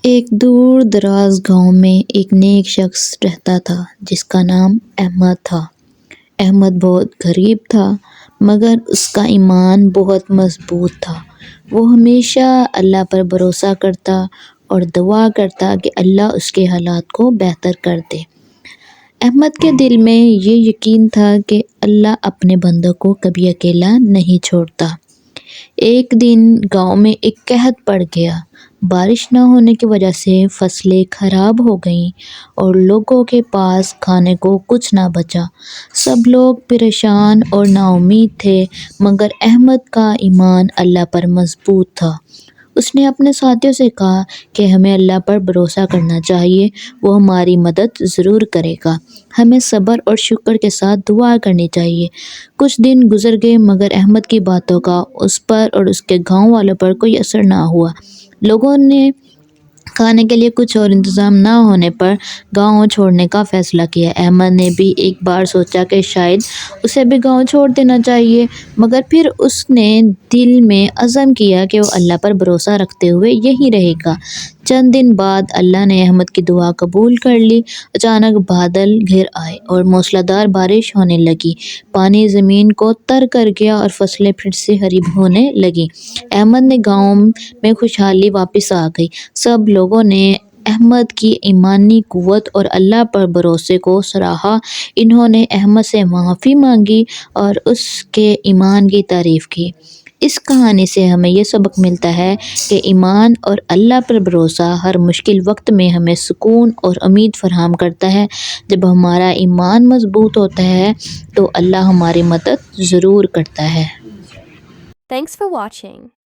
ایک دور دراز گاؤں میں ایک نیک شخص رہتا تھا جس کا نام احمد تھا۔ احمد بہت غریب تھا مگر اس کا ایمان بہت مضبوط تھا۔ وہ ہمیشہ اللہ پر بھروسہ کرتا اور دعا کرتا کہ اللہ اس کے حالات کو بہتر کر دے۔ احمد کے دل میں یہ یقین تھا کہ اللہ اپنے بندوں کو کبھی اکیلا نہیں چھوڑتا۔ ایک دن گاؤں میں ایک قحط پڑ گیا۔ بارش نہ ہونے کی وجہ سے فصلیں خراب ہو گئیں اور لوگوں کے پاس کھانے کو کچھ نہ بچا۔ سب لوگ پریشان اور نا امید تھے مگر احمد کا ایمان اللہ پر مضبوط تھا۔ اس نے اپنے ساتھیوں سے کہا کہ ہمیں اللہ پر بھروسہ کرنا چاہیے، وہ ہماری مدد ضرور کرے گا۔ ہمیں صبر اور شکر کے ساتھ دعا کرنی چاہیے۔ کچھ دن گزر گئے مگر احمد کی باتوں کا اس پر اور اس کے گاؤں والوں پر کوئی اثر نہ ہوا۔ لوگوں نے کھانے کے لیے کچھ اور انتظام نہ ہونے پر گاؤں چھوڑنے کا فیصلہ کیا۔ احمد نے بھی ایک بار سوچا کہ شاید اسے بھی گاؤں چھوڑ دینا چاہیے مگر پھر اس نے دل میں عزم کیا کہ وہ اللہ پر بھروسہ رکھتے ہوئے یہیں رہے گا۔ چند دن بعد اللہ نے احمد کی دعا قبول کر لی۔ اچانک بادل گھر آئے اور موسلا دھار بارش ہونے لگی۔ پانی زمین کو تر کر گیا اور فصلیں پھر سے ہری ہونے لگیں۔ احمد نے گاؤں میں خوشحالی واپس آ گئی۔ سب لوگوں نے احمد کی ایمانی قوت اور اللہ پر بھروسے کو سراہا۔ انہوں نے احمد سے معافی مانگی اور اس کے ایمان کی تعریف کی۔ اس کہانی سے ہمیں یہ سبق ملتا ہے کہ ایمان اور اللہ پر بھروسہ ہر مشکل وقت میں ہمیں سکون اور امید فراہم کرتا ہے۔ جب ہمارا ایمان مضبوط ہوتا ہے تو اللہ ہماری مدد ضرور کرتا ہے۔ Thanks for watching.